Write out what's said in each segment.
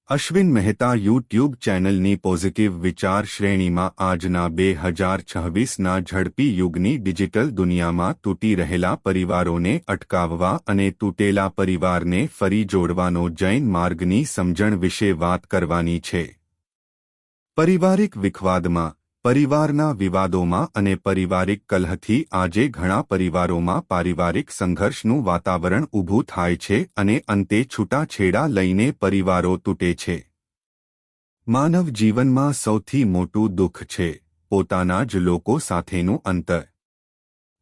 Ashwin Mehta YouTube ચેનલની positive વિચાર શ્રેણીમાં આજના 2026ના ઝડપી યુગની ડિજિટલ દુનિયામાં તૂટી રહેલા પરિવારોને અટકાવવા અને તૂટેલા પરિવારને ફરી જોડવાનો જૈન માર્ગની સમજણ વિશે વાત કરવાની છે. પારિવારિક વિખવાદમાં, પરિવારના વિવાદોમાં અને પારિવારિક કલહથી આજે ઘણા પરિવારોમાં પારિવારિક સંઘર્ષનું વાતાવરણ ઊભું થાય છે અને અંતે છૂટાછેડા લઈને પરિવારો તૂટે છે. માનવ જીવનમાં સૌથી મોટું દુઃખ છે પોતાના જ લોકો સાથેનું અંતર.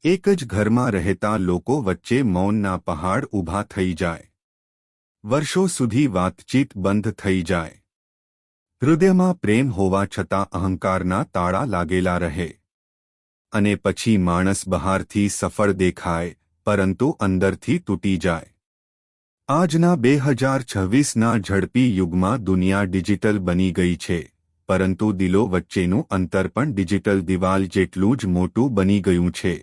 એક જ ઘરમાં રહેતા લોકો વચ્ચે મૌનના પહાડ ઊભા થઈ જાય. વર્ષો સુધી વાતચીત બંધ થઈ જાય. હૃદયમાં પ્રેમ હોવા છતાં અહંકારના તાળા લાગેલા રહે. અને પછી માણસ બહારથી સફળ દેખાય પરંતુ અંદરથી તૂટી જાય. આજના 2026ના ઝડપી યુગમાં દુનિયા ડિજિટલ બની ગઈ છે, પરંતુ દિલો વચ્ચેનું અંતર પણ ડિજિટલ દિવાલ જેટલું જ મોટું બની ગયું છે.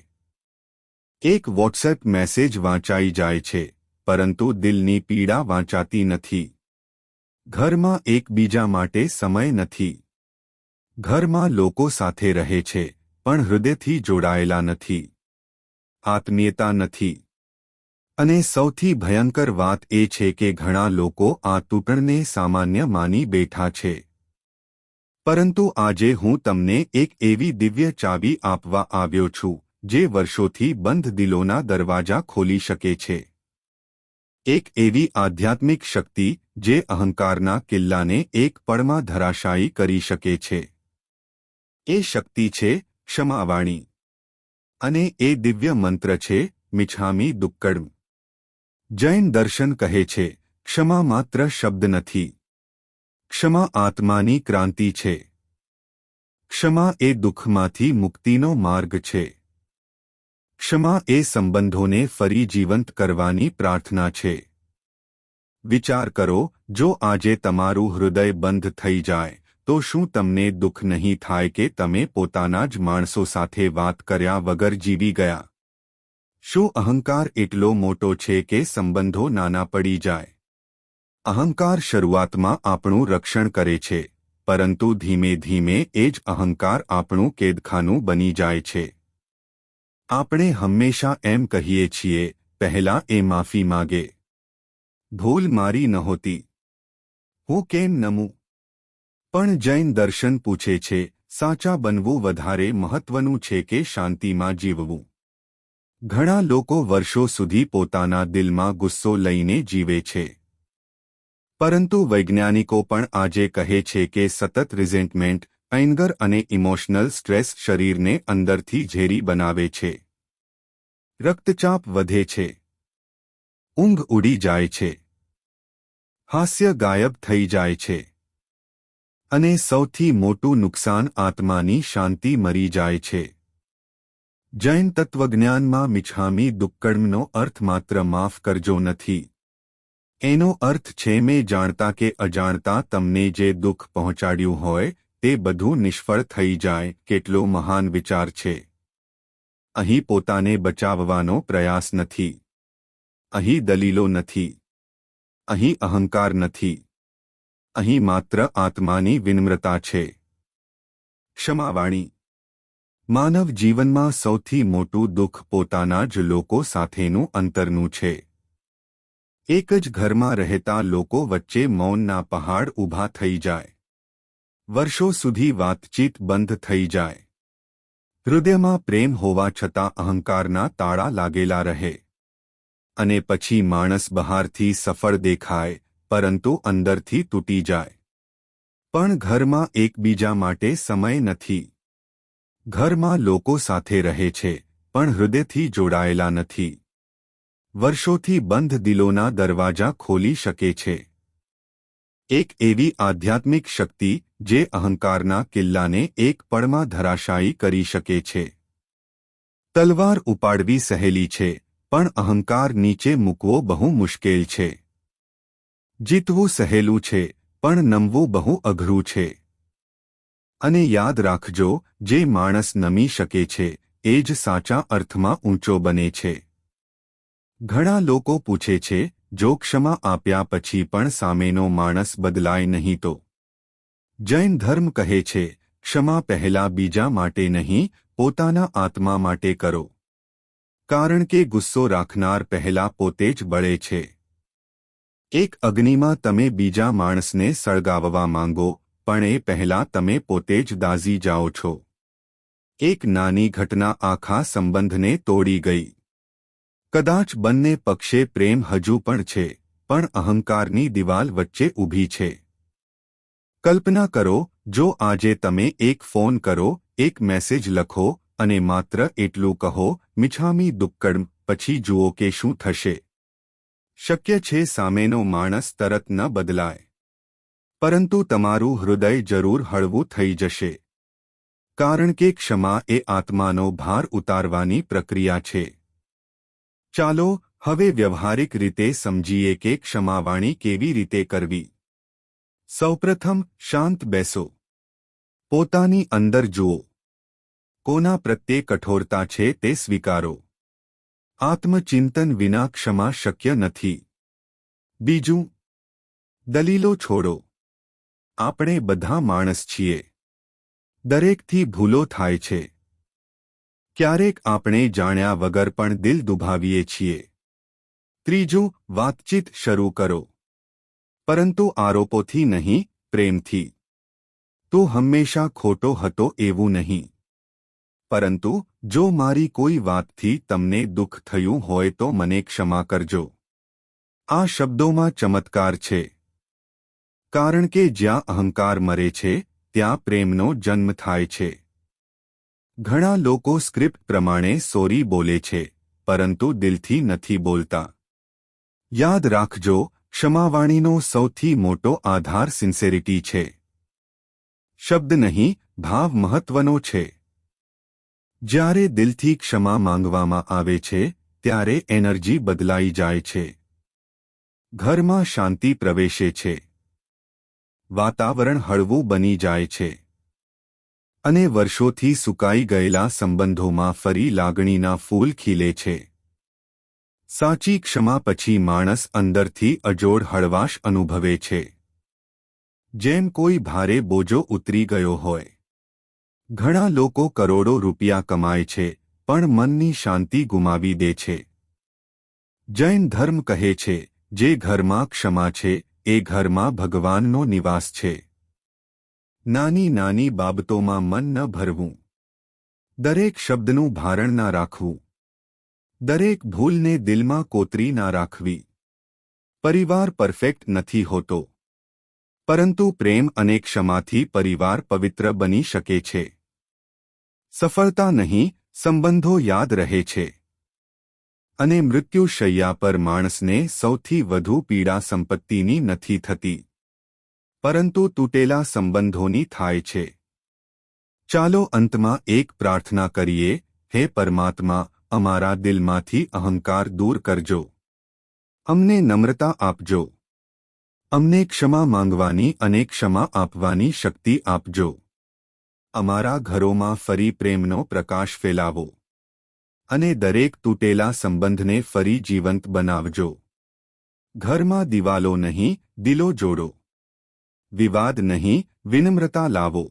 એક વોટ્સએપ મેસેજ વાંચાઈ જાય છે, પરંતુ દિલની પીડા વાંચાતી નથી. ઘરમાં એકબીજા માટે સમય નથી. ઘરમાં લોકો સાથે રહે છે, પણ હૃદયથી જોડાયેલા નથી. આત્મીયતા નથી. અને સૌથી ભયંકર વાત એ છે કે ઘણા લોકો આ તૂટણને સામાન્ય માની બેઠા છે. પરંતુ આજે હું તમને એક એવી દિવ્ય ચાવી આપવા આવ્યો છું, જે વર્ષોથી બંધ દિલોના દરવાજા ખોલી શકે છે. એક એવી આધ્યાત્મિક શક્તિ જે અહંકારના કિલ્લાને એક પળમાં ધરાશાયી કરી શકે છે. એ શક્તિ છે ક્ષમાવાણી. અને એ દિવ્ય મંત્ર છે મિચ્છામી દુક્કડમ. જૈન દર્શન કહે છે, ક્ષમા માત્ર શબ્દ નથી. ક્ષમા આત્માની ક્રાંતિ છે. ક્ષમા એ દુઃખમાંથી મુક્તિનો માર્ગ છે. ક્ષમા એ સંબંધોને ફરી જીવંત કરવાની પ્રાર્થના છે. વિચાર કરો, જો આજે તમારું હૃદય બંધ થઈ જાય, તો શું તમને દુઃખ નહીં થાય કે તમે પોતાના જ માણસો સાથે વાત કર્યા વગર જીવી ગયા? શું અહંકાર એટલો મોટો છે કે સંબંધો નાના પડી જાય? અહંકાર શરૂઆતમાં આપણું રક્ષણ કરે છે, પરંતુ ધીમે ધીમે એ જ અહંકાર આપણું કેદખાનું બની જાય છે. આપણે હંમેશા એમ કહીએ છીએ, પહેલાં એ માફી માગે. ભૂલ મારી નહોતી. હું કેમ નમું? પણ જૈન દર્શન પૂછે છે, સાચા બનવું વધારે મહત્વનું છે કે શાંતિમાં જીવવું? ઘણા લોકો વર્ષો સુધી પોતાના દિલમાં ગુસ્સો લઈને જીવે છે. પરંતુ વૈજ્ઞાનિકો પણ આજે કહે છે કે સતત રિઝેન્ટમેન્ટ, એંગર અને ઇમોશનલ સ્ટ્રેસ શરીરને અંદરથી ઝેરી બનાવે છે. રક્તચાપ વધે છે. ઊંઘ ઉડી જાય છે. હાસ્ય ગાયબ થઈ જાય છે. અને સૌથી મોટું નુકસાન આત્માની શાંતિ મરી જાય છે. જૈન તત્વજ્ઞાનમાં મિચ્છામી દુક્કડમનો અર્થ માત્ર માફ કરજો નથી. એનો અર્થ છે મેં જાણતા કે અજાણતા તમને જે દુઃખ પહોંચાડ્યું હોય, તે બધું નિષ્ફળ થઈ જાય. કેટલો મહાન વિચાર છે! અહીં પોતાને બચાવવાનો પ્રયાસ નથી. અહીં દલીલો નથી. અહીં અહંકાર નથી. અહીં માત્ર આત્માની વિનમ્રતા છે. ક્ષમાવાણી. માનવ જીવનમાં સૌથી મોટું દુઃખ પોતાના જ લોકો સાથેનું અંતરનું છે. એક જ ઘરમાં રહેતા લોકો વચ્ચે મૌનના પહાડ ઊભા થઈ જાય. વર્ષો સુધી વાતચીત બંધ થઈ જાય. હૃદયમાં પ્રેમ હોવા છતાં અહંકારના તાળા લાગેલા રહે. અને પછી માણસ બહારથી સફળ દેખાય, પરંતુ અંદરથી તૂટી જાય. પણ ઘરમાં એકબીજા માટે સમય નથી. ઘરમાં લોકો સાથે રહે છે, પણ હૃદયથી જોડાયેલા નથી. વર્ષોથી બંધ દિલોના દરવાજા ખોલી શકે છે. એક એવી આધ્યાત્મિક શક્તિ જે અહંકારના કિલ્લાને એક પળમાં ધરાશાયી કરી શકે છે. તલવાર ઉપાડવી સહેલી છે, પણ અહંકાર નીચે મૂકવો બહુ મુશ્કેલ છે. જીતવું સહેલું છે, પણ નમવું બહુ અઘરું છે. અને યાદ રાખજો, જે માણસ નમી શકે છે, એ જ સાચા અર્થમાં ઊંચો બને છે. ઘણા લોકો પૂછે છે, જો ક્ષમા આપ્યા પછી પણ સામેનો માણસ બદલાય નહીં તો? જૈન ધર્મ કહે છે, ક્ષમા પહેલા બીજા માટે નહીં, પોતાના આત્મા માટે કરો. કારણ કે ગુસ્સો રાખનાર પહેલા પોતે જ બળે છે. એક અગ્નિમાં તમે બીજા માણસને સળગાવવા માંગો, પણ એ પહેલા તમે પોતે જ દાઝી જાઓ છો. એક નાની ઘટના આખા સંબંધને તોડી ગઈ. કદાચ બંને પક્ષે પ્રેમ હજુ પણ છે, પણ અહંકારની દિવાલ વચ્ચે ઊભી છે. કલ્પના કરો, જો આજે તમે એક ફોન કરો, એક મેસેજ લખો અને માત્ર એટલું કહો, મિચ્છામી દુક્કડમ, પછી જુઓ કે શું થશે. શક્ય છે સામેનો માણસ તરત ન બદલાય, પરંતુ તમારું હૃદય જરૂર હળવું થઈ જશે. કારણ કે ક્ષમા એ આત્માનો ભાર ઉતારવાની પ્રક્રિયા છે. ચાલો હવે વ્યવહારિક રીતે સમજીએ કે ક્ષમાવાણી કેવી રીતે કરવી. સૌપ્રથમ શાંત બેસો. પોતાની અંદર જુઓ. કોના પ્રત્યે કઠોરતા છે તે સ્વીકારો. આત્મચિંતન વિના ક્ષમા શક્ય નથી. બીજું, દલીલો છોડો. આપણે બધા માણસ છીએ. દરેકથી ભૂલો થાય છે. ક્યારેક આપણે જાણ્યા વગર પણ દિલ દુભાવીએ છીએ. ત્રીજું, વાતચીત શરૂ કરો. પરંતુ આરોપોથી નહીં, પ્રેમથી. તું હંમેશા ખોટો હતો એવું નહીં. પરંતુ જો મારી કોઈ વાતથી તમને દુઃખ થયું હોય તો મને ક્ષમા કરજો. આ શબ્દોમાં ચમત્કાર છે. કારણ કે જ્યાં અહંકાર મરે છે, ત્યાં પ્રેમનો જન્મ થાય છે. ઘણા લોકો સ્ક્રિપ્ટ પ્રમાણે સોરી બોલે છે, પરંતુ દિલથી નથી બોલતા. યાદ રાખજો, ક્ષમાવાણીનો સૌથી મોટો આધાર સિન્સેરિટી છે. શબ્દ નહીં, ભાવ મહત્વનો છે. જ્યારે દિલથી ક્ષમા માંગવામાં આવે છે, ત્યારે એનર્જી બદલાઈ જાય છે. ઘરમાં શાંતિ પ્રવેશે છે. વાતાવરણ હળવું બની જાય છે. અને વર્ષોથી સુકાઈ ગયેલા સંબંધોમાં ફરી લાગણીના ફૂલ ખીલે છે. સાચી ક્ષમા પછી માણસ અંદરથી અજોડ હળવાશ અનુભવે છે. જેમ કોઈ ભારે બોજો ઉતરી ગયો હોય. ઘણા લોકો કરોડો રૂપિયા કમાય છે, પણ મનની શાંતિ ગુમાવી દે છે. જૈન ધર્મ કહે છે, જે ઘરમાં ક્ષમા છે, એ ઘરમાં ભગવાનનો નિવાસ છે. નાની નાની બાબતોમાં મન ન ભરવું. દરેક શબ્દનું ભારણ ના રાખવું. દરેક ભૂલને દિલમાં કોતરી ના રાખવી. પરિવાર પરફેક્ટ નથી હોતો, પરંતુ પ્રેમ અને ક્ષમાથી પરિવાર પવિત્ર બની શકે છે. સફળતા નહીં, સંબંધો યાદ રહે છે. અને મૃત્યુશૈયા પર માણસને સૌથી વધુ પીડા સંપત્તિની નથી થતી, પરંતુ તૂટેલા સંબંધોની થાય છે. ચાલો અંતમાં એક પ્રાર્થના કરીએ. હે પરમાત્મા, અમારા દિલમાંથી અહંકાર દૂર કરજો. અમને નમ્રતા આપજો. અમને ક્ષમા માંગવાની અને ક્ષમા આપવાની શક્તિ આપજો. અમારા ઘરોમાં ફરી પ્રેમનો પ્રકાશ ફેલાવો. અને દરેક તૂટેલા સંબંધને ફરી જીવંત બનાવજો. ઘરમાં દિવાલો નહીં, દિલો જોડો. વિવાદ નહીં, વિનમ્રતા લાવો.